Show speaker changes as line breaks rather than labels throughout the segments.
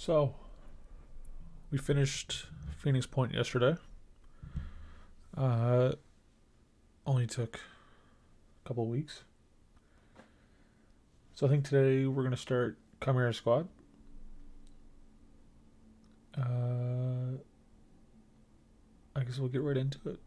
So, we finished Phoenix Point yesterday. Only took a couple weeks. So I think today we're going to start Chimera Squad. I guess we'll get right into it.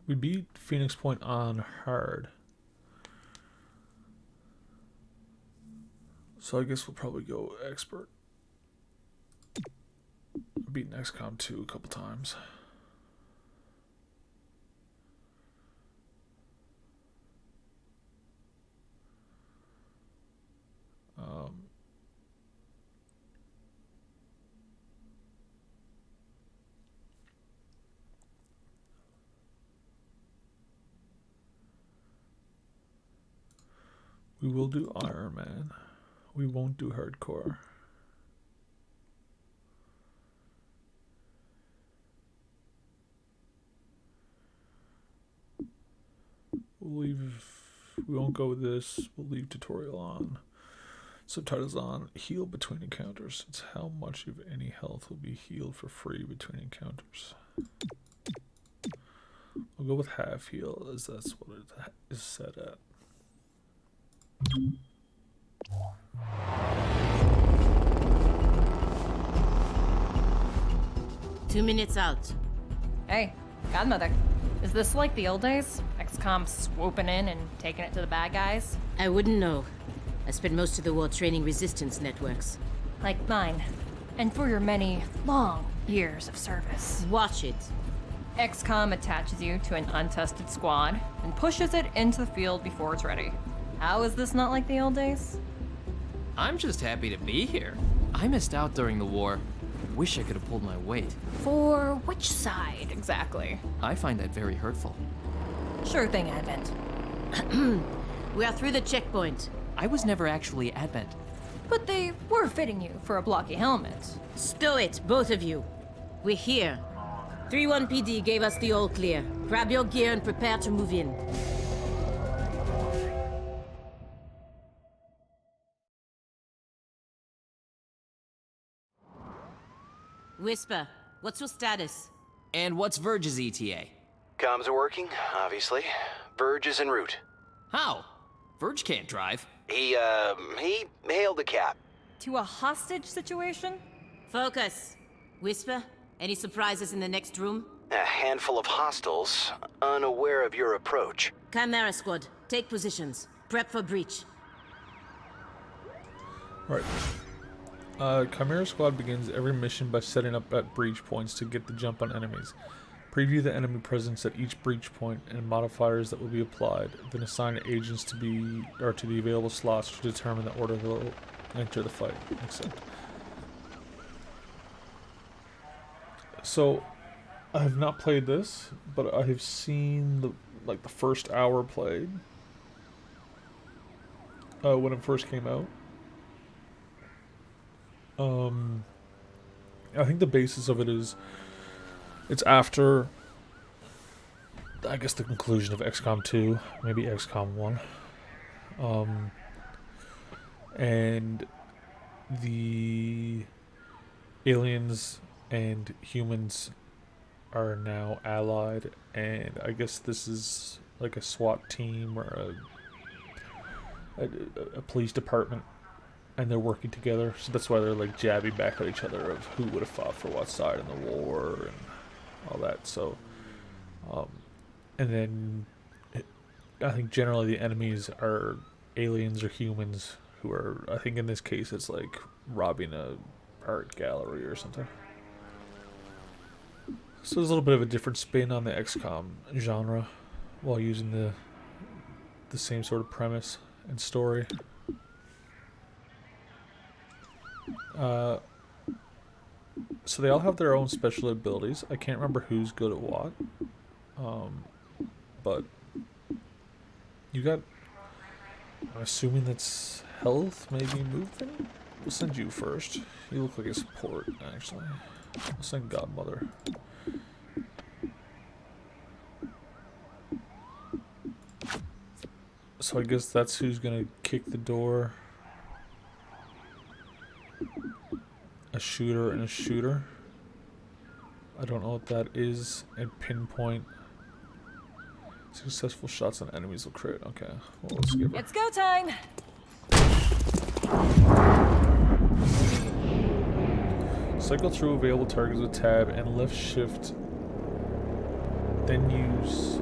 We beat Phoenix Point on hard. So I guess we'll probably go expert. I've beaten XCOM 2 a couple times. We will do Iron Man. We won't do hardcore. We won't go with this. We'll leave tutorial on. Subtitles on. Heal between encounters. It's how much of any health will be healed for free between encounters. We'll go with half heal, as that's what it is set at.
2 minutes out.
Hey, Godmother. Is this like the old days? XCOM swooping in and taking it to the bad guys?
I wouldn't know. I spent most of the war training resistance networks.
Like mine. And for your many, long years of service.
Watch it.
XCOM attaches you to an untested squad and pushes it into the field before it's ready. How is this not like the old days?
I'm just happy to be here. I missed out during the war. Wish I could have pulled my weight.
For which side, exactly?
I find that very hurtful.
Sure thing, Advent.
We are through the checkpoint.
I was never actually Advent.
But they were fitting you for a blocky helmet.
Stow it, both of you. We're here. 3-1 PD gave us the all clear. Grab your gear and prepare to move in. Whisper, what's your status?
And what's Verge's ETA?
Comms are working, obviously. Verge is en route.
How? Verge can't drive.
He hailed a cab.
To a hostage situation?
Focus. Whisper, any surprises in the next room?
A handful of hostiles, unaware of your approach.
Chimera Squad, take positions. Prep for breach.
Right. Chimera Squad begins every mission by setting up at breach points to get the jump on enemies. Preview the enemy presence at each breach point and modifiers that will be applied, then assign agents to the available slots to determine the order they'll enter the fight. Accept. So, I have not played this, but I have seen the first hour played when it first came out. I think the basis of it is it's after, I guess, the conclusion of XCOM 2, maybe XCOM 1. And the aliens and humans are now allied, and I guess this is like a SWAT team or a police department. And they're working together, so that's why they're like jabbing back at each other of who would have fought for what side in the war and all that. So, and then I think generally the enemies are aliens or humans who are, I think in this case it's like robbing a art gallery or something. So there's a little bit of a different spin on the XCOM genre while using the same sort of premise and story. So they all have their own special abilities. I can't remember who's good at what. But you got, I'm assuming that's health, maybe movement? We'll send you first. You look like a support, actually. I'll send Godmother. So I guess that's who's gonna kick the door. A shooter and a shooter. I don't know what that is. And pinpoint. Successful shots on enemies will crit. Okay. Well, let's give her.
It's go time!
Cycle through available targets with tab and left shift. Then use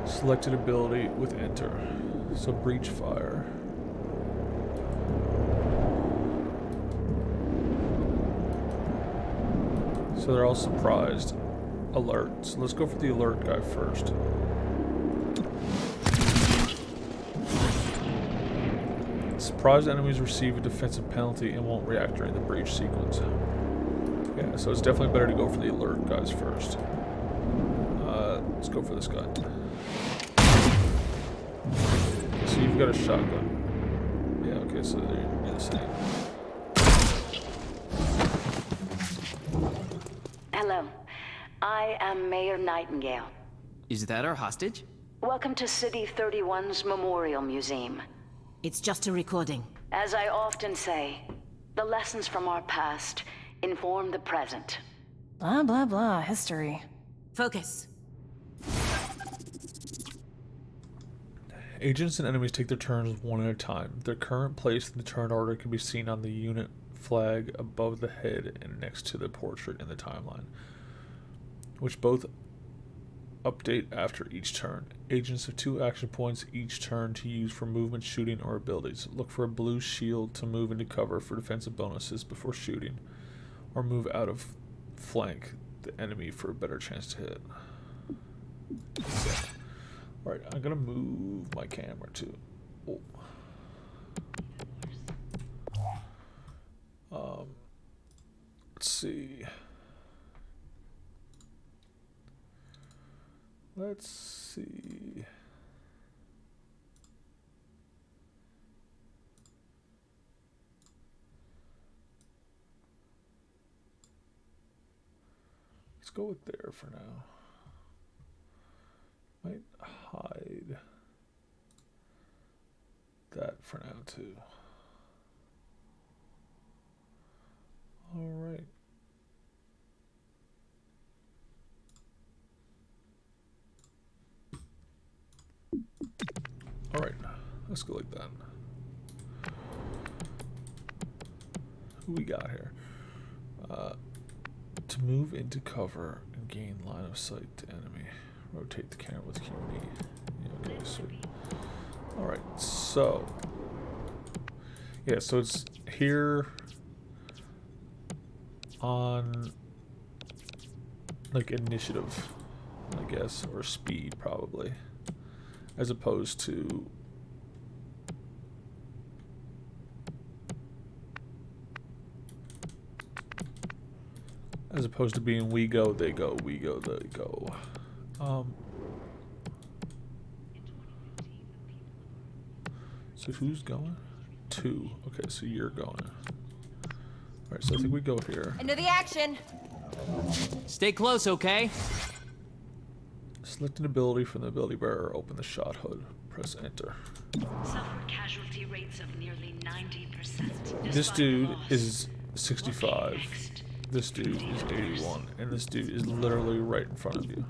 selected ability with enter. So breach fire. So they're all surprised. Alert. So let's go for the alert guy first. Surprised enemies receive a defensive penalty and won't react during the breach sequence. Yeah, so it's definitely better to go for the alert guys first. Let's go for this guy. So you've got a shotgun. Yeah, okay, so they're the same.
Hello. I am Mayor Nightingale.
Is that our hostage?
Welcome to City 31's Memorial Museum.
It's just a recording.
As I often say, the lessons from our past inform the present.
Blah, blah, blah. History.
Focus.
Agents and enemies take their turns one at a time. Their current place in the turn order can be seen on the unit flag above the head and next to the portrait in the timeline, which both update after each turn. Agents have 2 action points each turn to use for movement, shooting, or abilities. Look for a blue shield to move into cover for defensive bonuses before shooting, or move out of flank the enemy for a better chance to hit. Alright, I'm gonna move my camera too. Let's see. Let's see. Let's go with there for now. Might hide that for now too. All right. All right, let's go like that. Who we got here? To move into cover and gain line of sight to enemy. Rotate the camera with key E. Yeah, okay, sweet. All right, so yeah, so it's here on like initiative, I guess, or speed probably, as opposed to being we go, they go, we go, they go. So who's going? 2. Okay, so you're going. Alright, so I think we go here.
Into the action!
Stay close, okay?
Select an ability from the ability bearer, open the shot hood, press enter.
Suffered casualty rates of nearly 90%.
This dude is 65. This dude is 81. And this dude is literally right in front of you.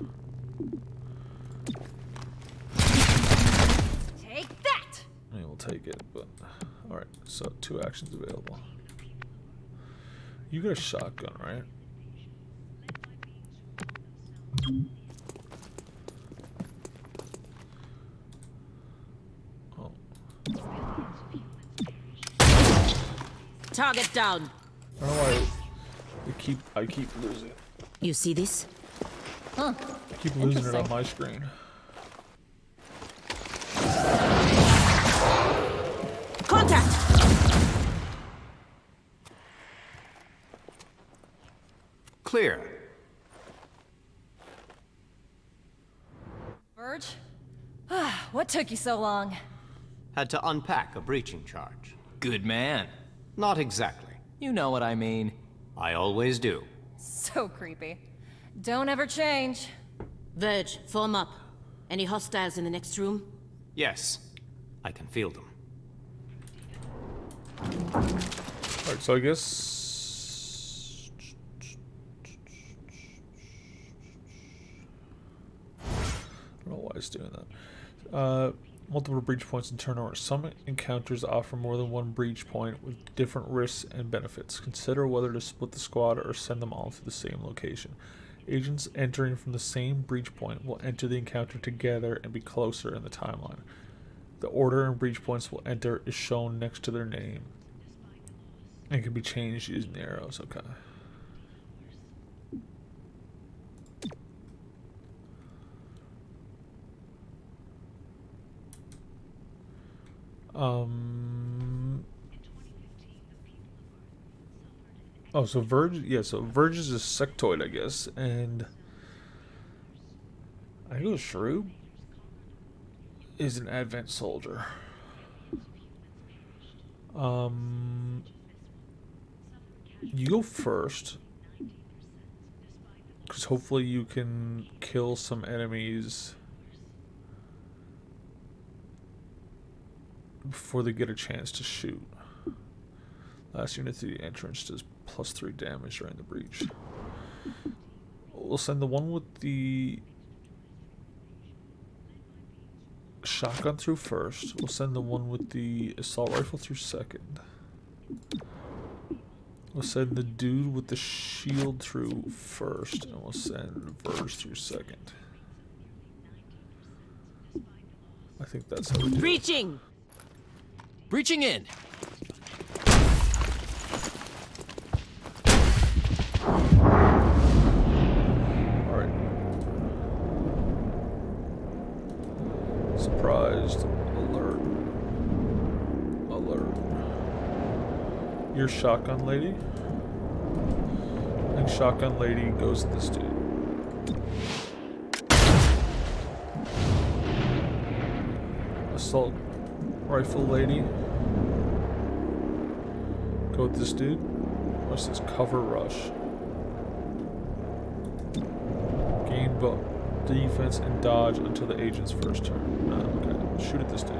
Take that!
I mean, we'll take it, but... Alright, so 2 actions available. You got a shotgun, right? Oh.
Target down.
I don't know why I keep losing it.
You see this?
Huh.
I keep losing it on my screen.
Contact!
Clear.
Verge? What took you so long?
Had to unpack a breaching charge.
Good man.
Not exactly.
You know what I mean.
I always do.
So creepy. Don't ever change.
Verge, form up. Any hostiles in the next room?
Yes, I can feel them.
Alright, so I guess... I don't know why it's doing that. Multiple breach points in turnover. Some encounters offer more than one breach point with different risks and benefits. Consider whether to split the squad or send them all to the same location. Agents entering from the same breach point will enter the encounter together and be closer in the timeline. The order and breach points will enter is shown next to their name. It can be changed using the arrows. Okay. Oh, so Verge, yeah, so Verge is a sectoid, I guess, and I think Shrub is an Advent soldier. You go first, because hopefully you can kill some enemies before they get a chance to shoot. Last unit to the entrance does +3 damage during the breach. We'll send the one with the shotgun through first. We'll send the one with the assault rifle through second. We'll send the dude with the shield through first, and we'll send Verge through second. I think that's how we do it.
Breaching!
Breaching in.
Alright. Surprised. Alert. Alert. Your shotgun lady? And shotgun lady goes to this dude. Assault rifle lady. Go with this dude. What's this? Cover rush. Gain defense and dodge until the agent's first turn. Okay. Shoot at this dude.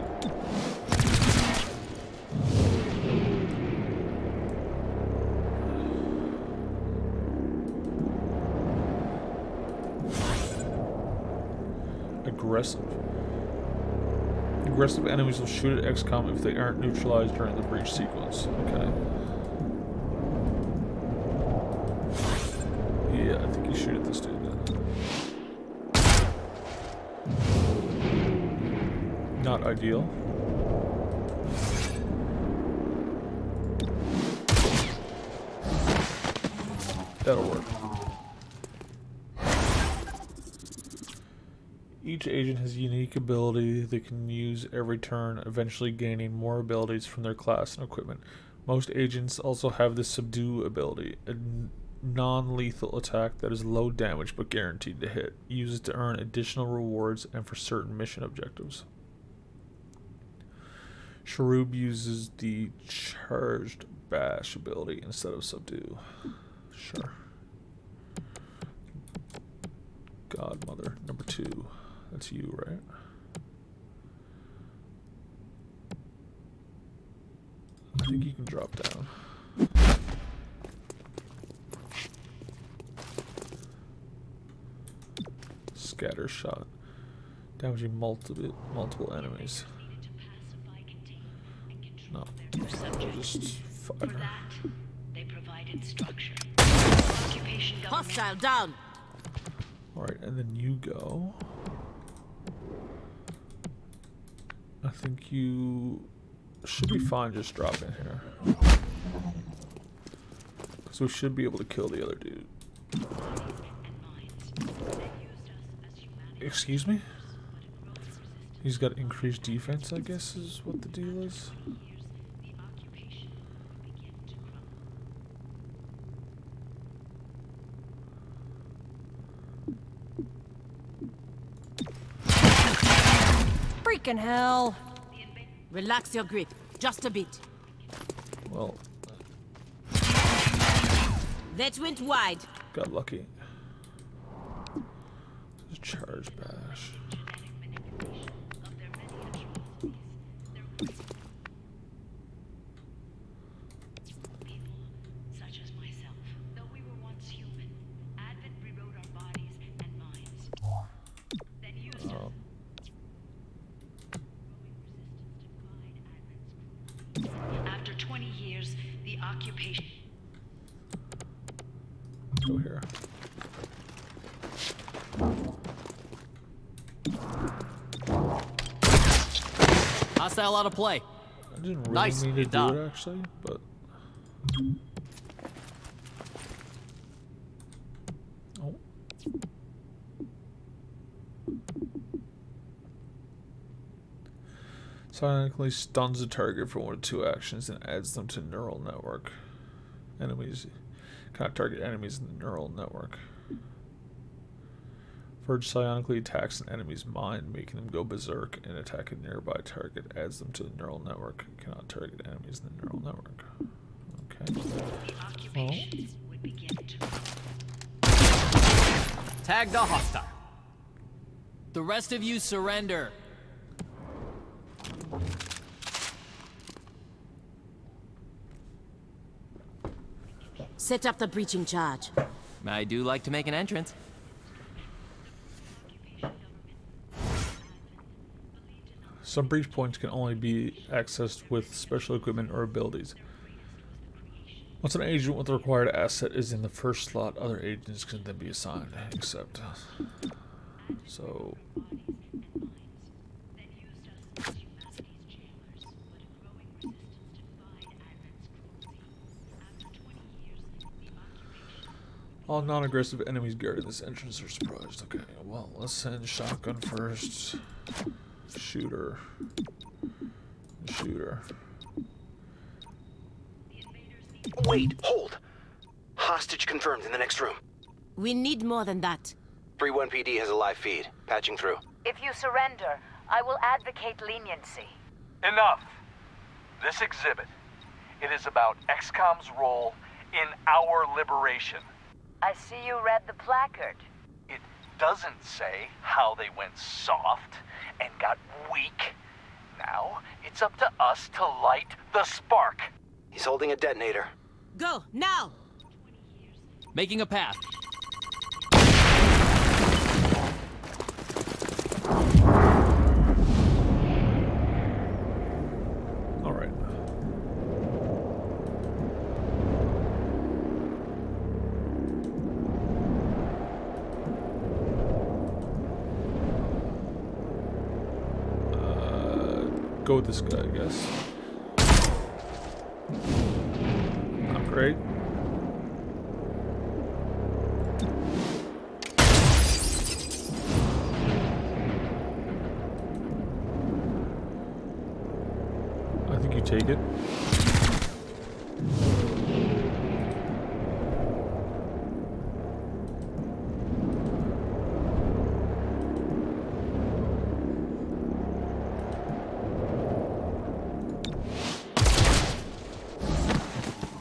Aggressive. Aggressive enemies will shoot at XCOM if they aren't neutralized during the breach sequence. Okay. Yeah, I think you shoot at this dude then. Not ideal. That'll work. Each agent has a unique ability they can use every turn, eventually gaining more abilities from their class and equipment. Most agents also have the Subdue ability, a non-lethal attack that is low damage but guaranteed to hit. Uses to earn additional rewards and for certain mission objectives. Sharub uses the Charged Bash ability instead of Subdue. Sure. Godmother, number 2. That's you, right? I think you can drop down. Scatter shot. Damaging multiple enemies. No. I'll just fire.
They provided structure.
Hostile down!
Alright, and then you go. I think you should be fine just dropping here. Because we should be able to kill the other dude. Excuse me? He's got increased defense, I guess, is what the deal is.
Freaking hell!
Relax your grip, just a bit.
Well,
That went wide.
got lucky. Charge bash.
occupation.
Go here.
Hostile out of play.
I didn't really
Nice,
mean to do
done.
it actually, but oh. Silently stuns the target for 1 or 2 actions and adds them to neural network. Enemies cannot target enemies in the neural network. Verge psionically attacks an enemy's mind, making them go berserk and attack a nearby target. Adds them to the neural network. Cannot target enemies in the neural network. Okay.
Tag the hostile. The rest of you surrender.
Set up the breaching charge.
I do like to make an entrance.
Some breach points can only be accessed with special equipment or abilities. Once an agent with the required asset is in the first slot, other agents can then be assigned, except... So... All non-aggressive enemies guarding this entrance are surprised. Okay, well, let's send shotgun first. Shooter.
Wait, hold. Hostage confirmed in the next room.
We need more than that.
3-1 PD has a live feed. Patching through.
If you surrender, I will advocate leniency.
Enough. This exhibit, it is about XCOM's role in our liberation.
I see you read the placard.
It doesn't say how they went soft and got weak. Now, it's up to us to light the spark.
He's holding a detonator.
Go, now!
Making a path.
Alright. Go with this guy, I guess. Not great. I think you take it.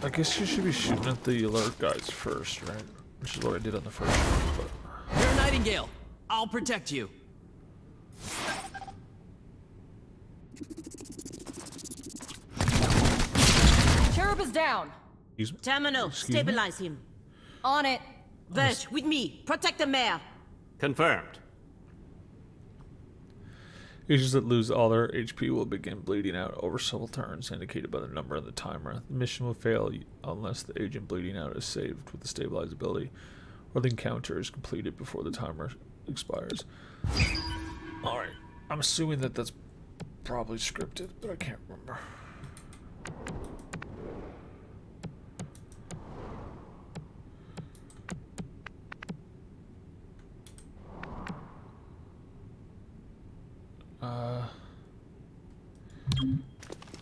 I guess you should be shooting at the alert guys first, right? Which is what I did on the first one, but...
You're a Nightingale. I'll protect you.
Cherub is down.
Excuse me?
Terminal,
Excuse me?
stabilize him.
On it.
Verge, with me. Protect the mayor.
Confirmed.
Agents that lose all their HP will begin bleeding out over several turns, indicated by the number on the timer. The mission will fail unless the agent bleeding out is saved with the stabilize ability, or the encounter is completed before the timer expires. Alright, I'm assuming that that's probably scripted, but I can't remember.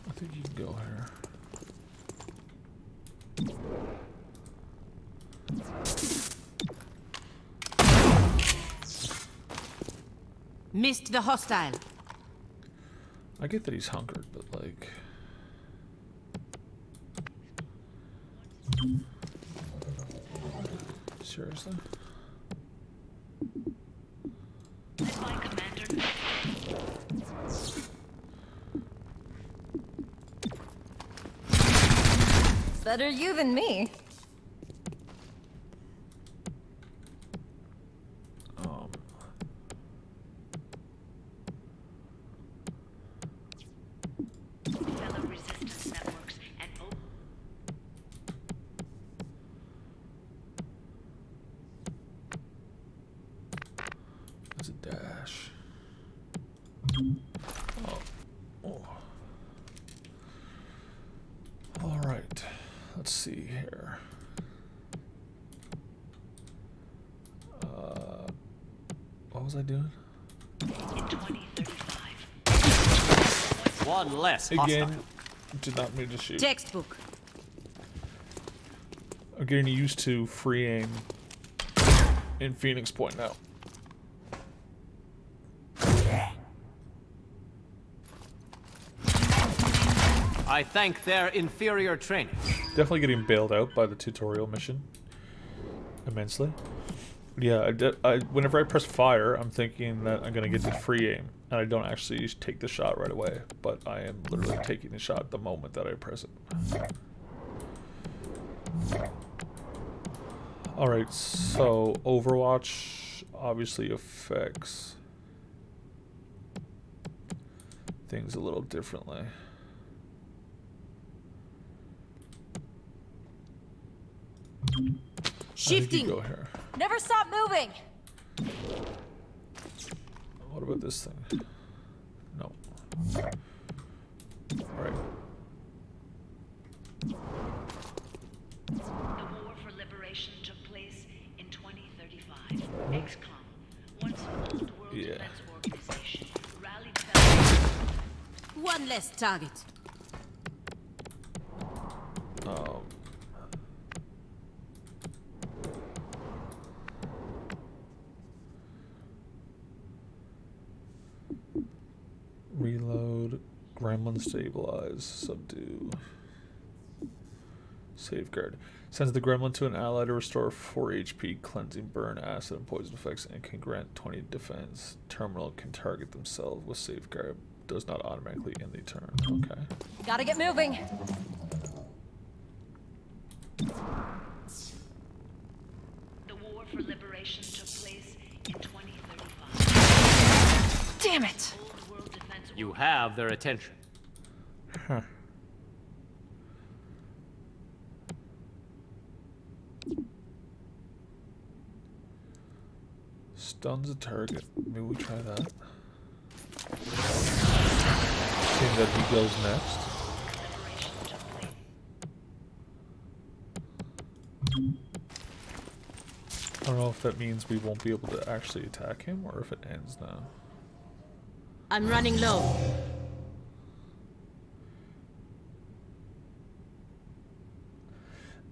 I think you can go here.
Missed the hostile.
I get that he's hunkered, but like... Seriously?
Better you than me.
Fellow resistance networks and
let's see here. What was I doing?
In 2035.
One less hostile.
Again, did not mean to shoot.
Textbook.
I'm getting used to free aim in Phoenix Point now.
I thank their inferior training.
Definitely getting bailed out by the tutorial mission immensely. Yeah, whenever I press fire, I'm thinking that I'm gonna get the free aim, and I don't actually take the shot right away. But I am literally taking the shot the moment that I press it. All right, so Overwatch obviously affects things a little differently.
Shifting.
Go here.
Never stop moving!
What about this thing? No. Alright.
The war for liberation took place in 2035. XCOM, once an old world
Yeah.
defense organization, rallied together.
One less target.
Reload, gremlin stabilize, subdue, safeguard. Sends the gremlin to an ally to restore 4 HP, cleansing, burn, acid, and poison effects, and can grant 20 defense. Terminal can target themselves with safeguard. Does not automatically end the turn. Okay.
Gotta get moving!
The war for liberation took place in 2035.
Damn it!
Old world defense
You have their attention.
Huh. Stuns a target. Maybe we try that. Seeing that he goes next. I don't know if that means we won't be able to actually attack him or if it ends now.
I'm running low.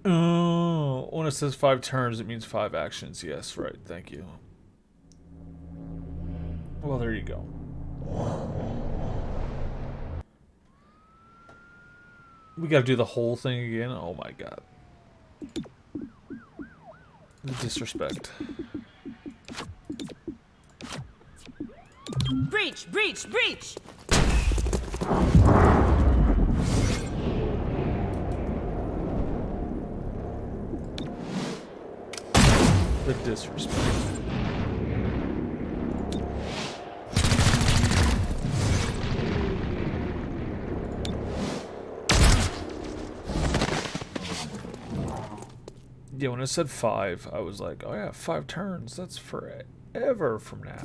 Oh, when it says 5 turns, it means 5 actions. Yes, right. Thank you. Well, there you go. We gotta do the whole thing again? Oh my god. The disrespect.
Breach! Breach! Breach!
The disrespect. Yeah, when it said 5, I was like, oh yeah, 5 turns. That's forever from now.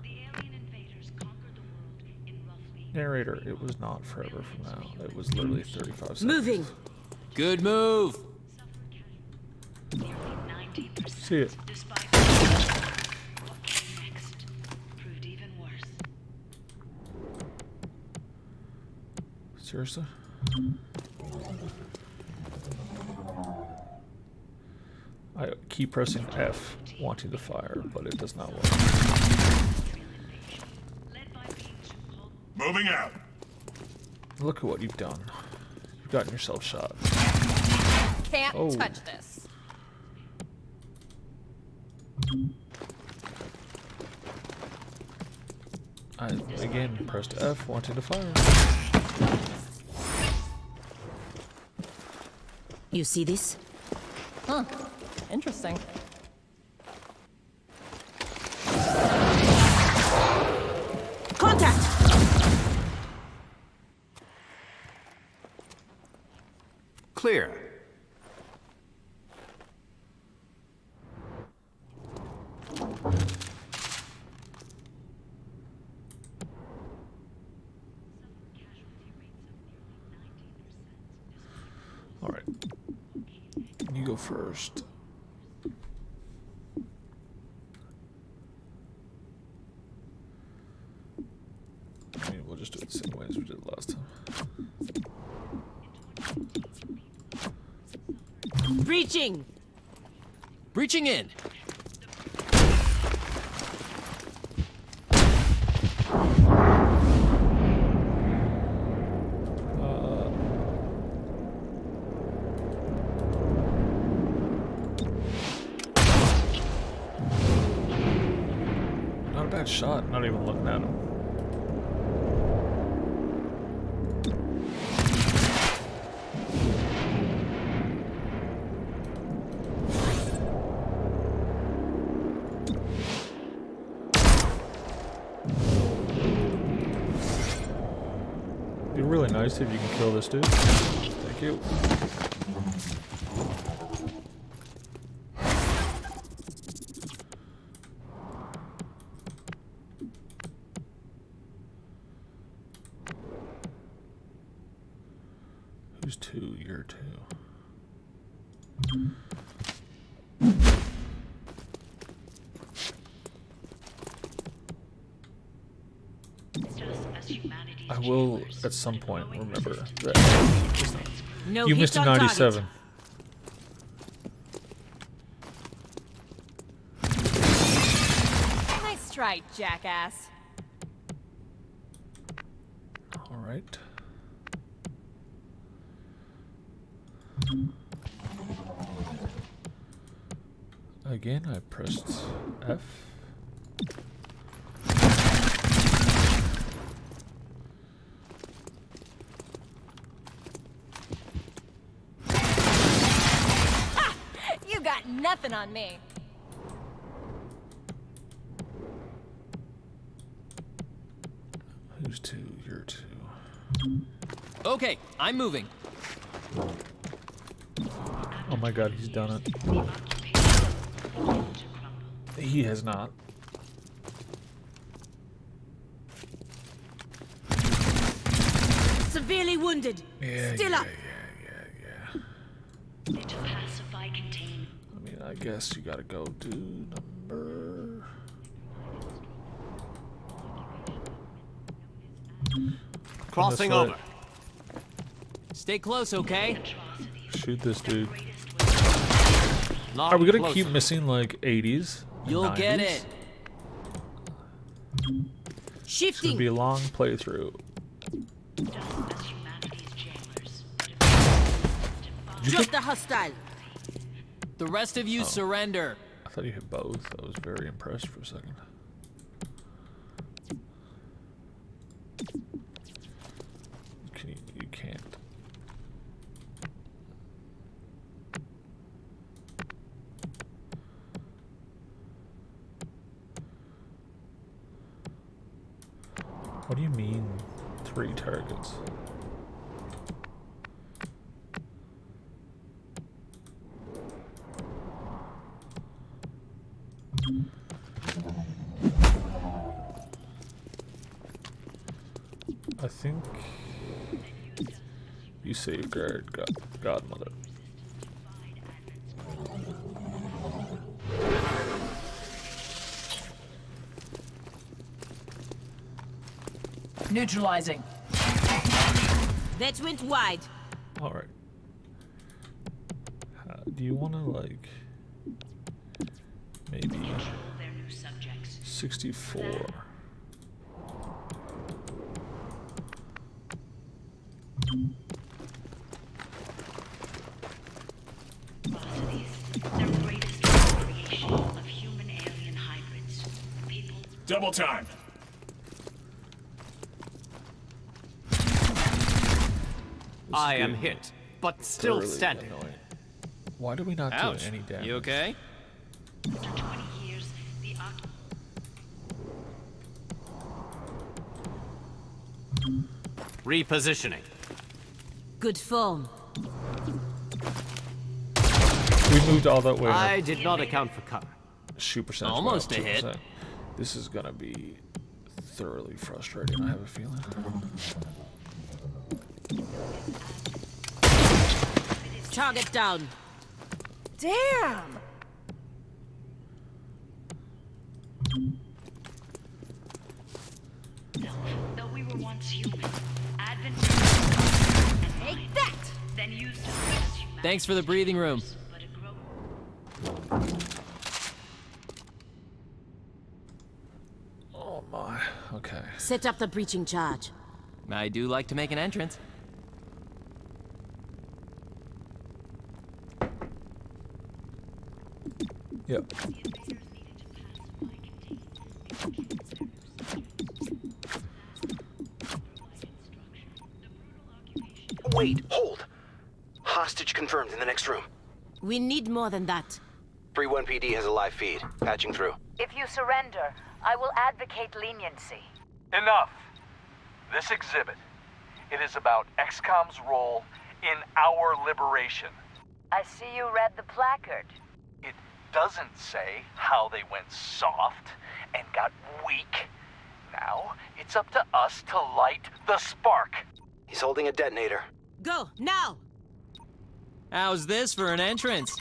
The alien invaders conquered the world in roughly
Narrator, it was not forever from now. It was literally 35 seconds.
Moving.
Good move.
nearly 90%.
See it.
Despite what came next proved even worse.
Seriously? I keep pressing F, wanting to fire, but it does not work.
Led by beings who hold
Moving out.
Look at what you've done. You've gotten yourself shot.
Can't
Oh.
touch this.
I, again, pressed F, wanting to fire.
You see this?
Huh. Interesting.
Contact!
Clear.
go first. I mean, we'll just do it the same way as we did last time.
Breaching!
Breaching in.
Not a bad shot, not even looking at him. Be really nice if you can kill this dude. Thank you. Who's 2? You're 2. I will, at some point, remember that.
No
You
hit
missed a
on target.
97.
Nice try, jackass.
All right. Again, I pressed F.
You got nothing on me.
Who's 2? You're 2.
Okay, I'm moving.
Oh my god, he's done it. He has not.
Severely wounded.
Yeah,
Still
yeah,
up.
yeah. I mean, I guess you gotta go do number...
Crossing
On this
over.
Stay close, okay?
way. Shoot this dude.
Not
Are we gonna
closer.
keep missing like 80s? and
You'll get
90s?
it.
It's gonna
Shifting.
be a long playthrough.
Drop the hostile.
The rest of you surrender.
I thought you hit both. I was very impressed for a second. You can't. What do you mean, 3 targets? I think you safeguard Godmother.
Neutralizing.
That went wide.
All right. Do you want to like maybe 64?
Double time.
I am hit, but still
Thoroughly
standing.
annoying. Why do we not
Ouch.
do any damage?
You okay?
Repositioning.
Good form.
We moved all that way. and our
I did not account for cover.
shoot percentage went
Almost
up
a hit.
2%. This is gonna be thoroughly frustrating. I have a feeling.
Target down.
Damn!
Though we were once human, Advent
Take that!
then used to fix humanity.
Thanks for the breathing room.
But it grows.
Oh my. Okay.
Set up the breaching charge.
I do like to make an entrance.
Yep.
Wait, hold. Hostage confirmed in the next room.
We need more than that.
3-1 PD has a live feed. Patching through.
If you surrender, I will advocate leniency.
Enough. This exhibit, it is about XCOM's role in our liberation.
I see you read the placard.
It doesn't say how they went soft and got weak. Now, it's up to us to light the spark.
He's holding a detonator.
Go, now!
How's this for an entrance?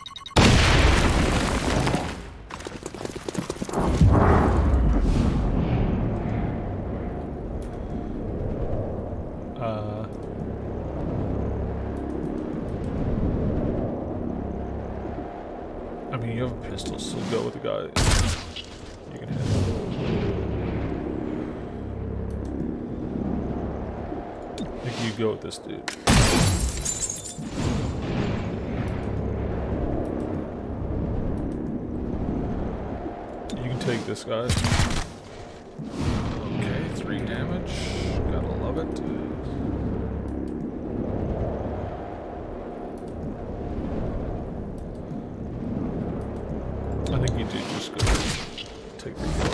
I mean, you have a pistol, so go with the guy you can hit. I think you go with this dude. You can take this guy. Okay, 3 damage. Gotta love it. I think you do just go take the kill.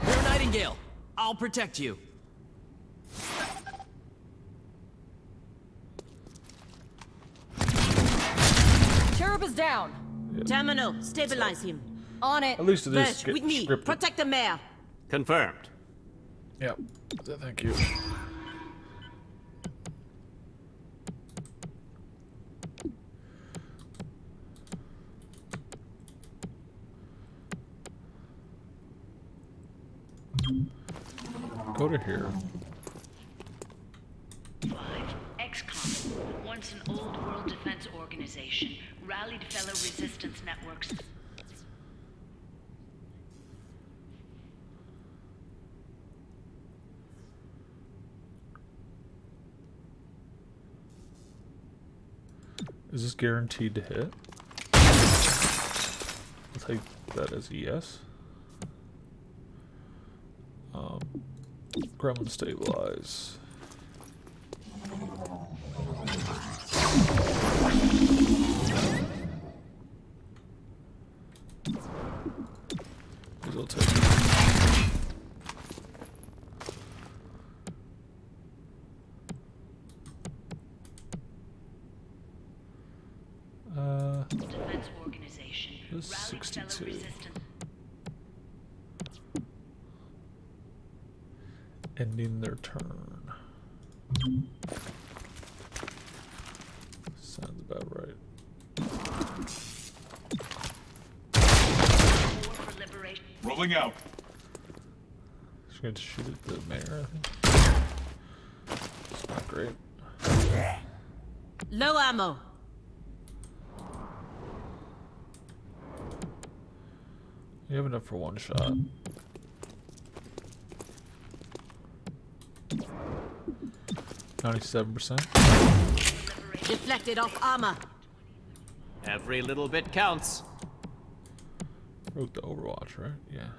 You're a Nightingale. I'll protect you.
Cherub is down.
Terminal, stabilize him.
On it.
At least it is
Birch, with me.
scripted.
Protect the mayor.
Confirmed.
Yep. Thank you. Go to here.
XCOM, once an old world defense organization, rallied fellow resistance networks.
Is this guaranteed to hit? I'll take that as a yes. Gremlin stabilize. I'll take it.
Defense organization.
This is
Rallied
62.
fellow resistance.
Ending their turn. Sounds about right.
War for liberation.
Rolling out.
Just going to shoot at the mayor, I think. It's not great.
Low ammo.
You have enough for one shot. $97%.
Deflected off armor.
Every little bit counts.
Wrote the Overwatch, right? Yeah.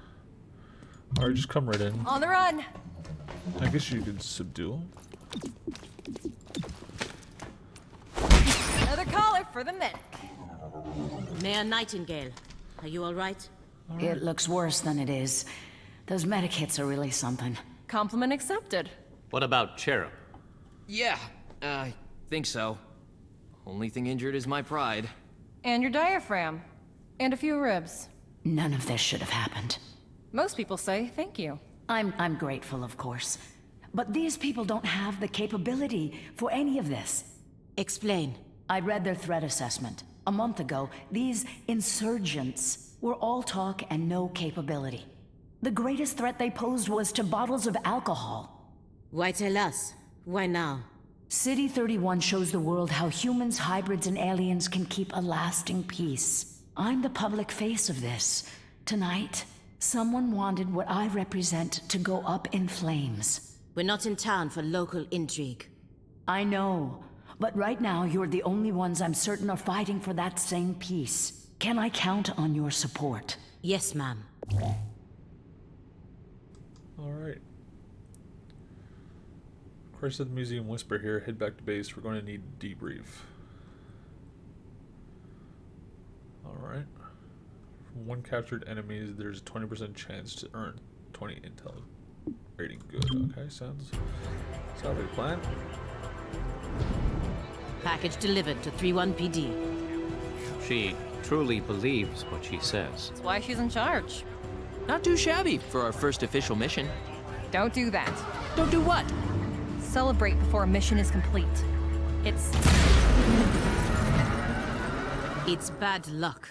Alright, just come right in.
On the run.
I guess you could subdue him.
Another caller for the medic.
Mayor Nightingale, are you all right?
It looks worse than it is. Those medikits are really something.
Compliment accepted.
What about Cherub?
Yeah, I think so. Only thing injured is my pride.
And your diaphragm. And a few ribs.
None of this should have happened.
Most people say thank you.
I'm grateful, of course.
But these people don't have the capability for any of this.
Explain.
I read their threat assessment. A month ago, these insurgents were all talk and no capability. The greatest threat they posed was to bottles of alcohol.
Why tell us? Why now?
City 31 shows the world how humans, hybrids, and aliens can keep a lasting peace. I'm the public face of this. Tonight, someone wanted what I represent to go up in flames.
We're not in town for local intrigue.
I know, but right now you're the only ones I'm certain are fighting for that same peace. Can I count on your support?
Yes, ma'am.
Alright. Christ of the Museum Whisper here. Head back to base. We're going to need a debrief. Alright. From one captured enemies, there's a 20% chance to earn 20 intel rating. Good. Okay, sounds like a plan.
Package delivered to 31 PD.
She truly believes what she says.
That's why she's in charge.
Not too shabby for our first official mission.
Don't do that.
Don't do what?
Celebrate before a mission is complete. It's
bad luck.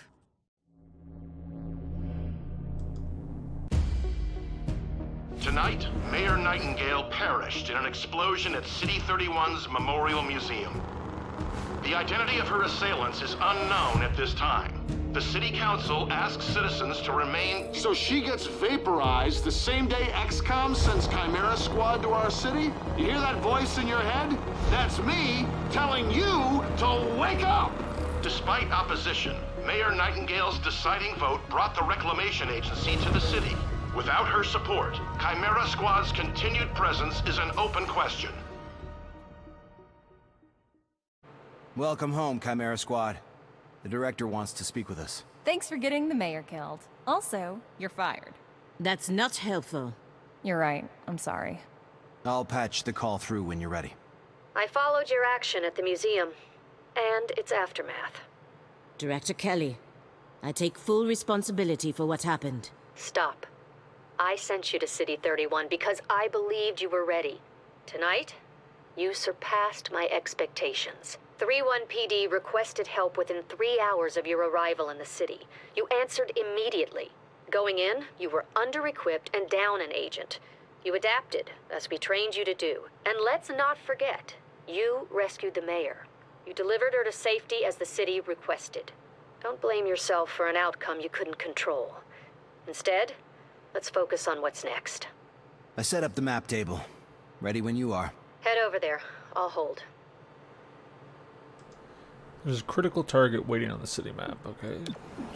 Tonight, Mayor Nightingale perished in an explosion at City 31's Memorial Museum. The identity of her assailants is unknown at this time. The City Council asks citizens to remain...
So she gets vaporized the same day XCOM sends Chimera Squad to our city? You hear that voice in your head? That's me telling you to wake up!
Despite opposition, Mayor Nightingale's deciding vote brought the Reclamation Agency to the city. Without her support, Chimera Squad's continued presence is an open question.
Welcome home, Chimera Squad. The director wants to speak with us.
thanks for getting the mayor killed. Also, you're fired.
That's not helpful.
You're right. I'm sorry.
I'll patch the call through when you're ready.
I followed your action at the museum, and its aftermath.
Director Kelly, I take full responsibility for what happened.
Stop. I sent you to City 31 because I believed you were ready. Tonight, you surpassed my expectations. 3-1 PD requested help within 3 hours of your arrival in the city. You answered immediately. Going in, you were under-equipped and down an agent. You adapted, as we trained you to do. And let's not forget, you rescued the mayor. You delivered her to safety as the city requested. Don't blame yourself for an outcome you couldn't control. Instead, let's focus on what's next.
I set up the map table. Ready when you are.
Head over there. I'll hold.
There's a critical target waiting on the city map, okay?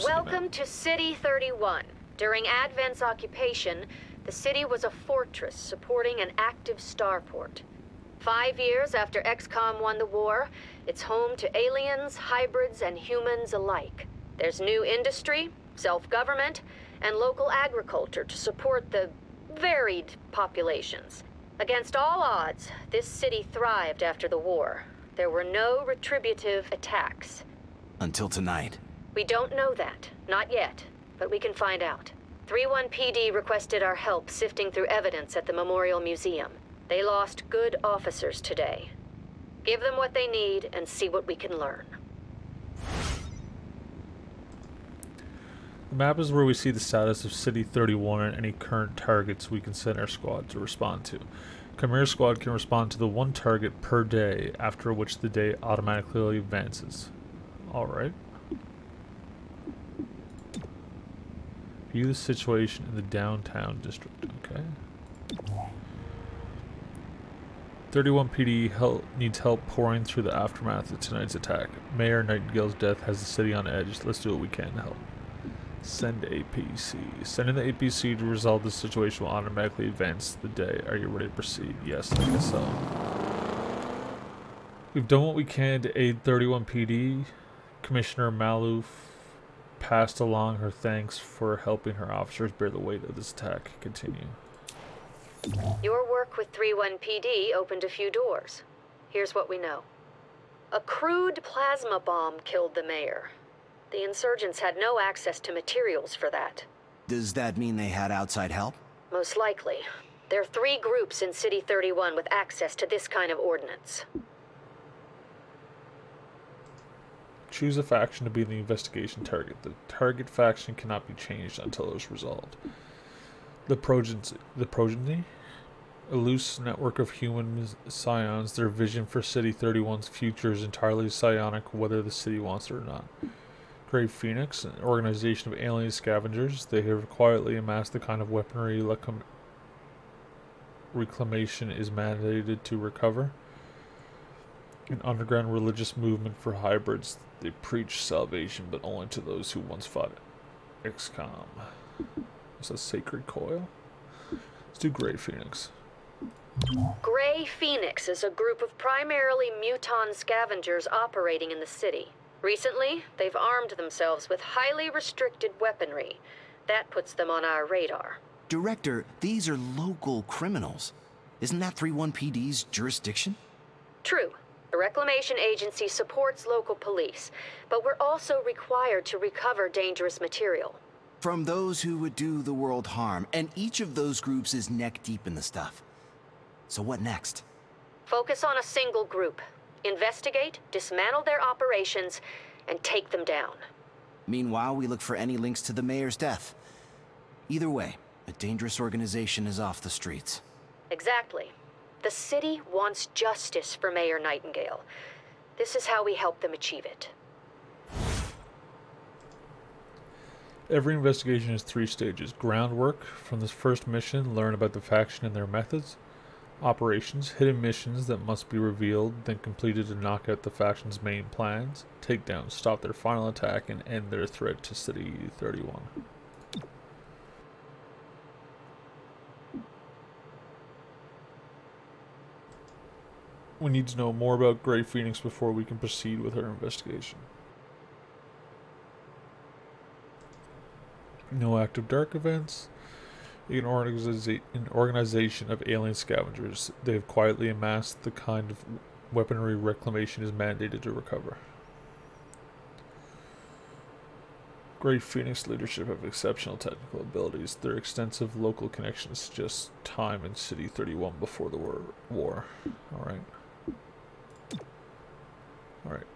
Welcome to City 31. During Advent's occupation, the city was a fortress supporting an active starport. 5 years after XCOM won the war, it's home to aliens, hybrids, and humans alike. There's new industry, self-government, and local agriculture to support the varied populations. Against all odds, this city thrived after the war. There were no retributive attacks.
Until tonight.
We don't know that. Not yet. But we can find out. 3-1 PD requested our help sifting through evidence at the Memorial Museum. They lost good officers today. Give them what they need and see what we can learn.
The map is where we see the status of City 31 and any current targets we can send our squad to respond to. Chimera Squad can respond to the one target per day, after which the day automatically advances. Alright. View the situation in the downtown district. Okay. 31 PD needs help pouring through the aftermath of tonight's attack. Mayor Nightingale's death has the city on edge. Let's do what we can to help. Send APC. Sending the APC to resolve the situation will automatically advance the day. Are you ready to proceed? Yes, I guess so. We've done what we can to aid 31 PD. Commissioner Malouf passed along her thanks for helping her officers bear the weight of this attack. Continue.
Your work with 3-1 PD opened a few doors. Here's what we know. A crude plasma bomb killed the mayor. The insurgents had no access to materials for that.
Does that mean they had outside help?
Most likely. There are 3 groups in City 31 with access to this kind of ordnance.
Choose a faction to be the investigation target. The target faction cannot be changed until it is resolved. The progeny? A loose network of human scions. Their vision for City 31's future is entirely psionic, whether the city wants it or not. Grey Phoenix, an organization of alien scavengers. They have quietly amassed the kind of weaponry reclamation is mandated to recover. An underground religious movement for hybrids. They preach salvation, but only to those who once fought XCOM. Is that Sacred Coil? Let's do Grey Phoenix.
Grey Phoenix is a group of primarily muton scavengers operating in the city. Recently, they've armed themselves with highly restricted weaponry. That puts them on our radar.
Director, these are local criminals. Isn't that 31PD's jurisdiction?
True. The Reclamation Agency supports local police, but we're also required to recover dangerous material.
From those who would do the world harm, and each of those groups is neck deep in the stuff. So what next?
Focus on a single group. Investigate, dismantle their operations, and take them down.
Meanwhile, we look for any links to the mayor's death. Either way, a dangerous organization is off the streets.
Exactly. The city wants justice for Mayor Nightingale. This is how we help them achieve it.
Every investigation has 3 stages. Groundwork. From this first mission, learn about the faction and their methods. Operations. Hidden missions that must be revealed, then completed to knock out the faction's main plans. Takedown. Stop their final attack and end their threat to City 31. We need to know more about Grey Phoenix before we can proceed with our investigation. No active dark events. An organization of alien scavengers. They have quietly amassed the kind of weaponry reclamation is mandated to recover. Grey Phoenix leadership have exceptional technical abilities. Their extensive local connections suggest time in City 31 before the war. Alright. Alright.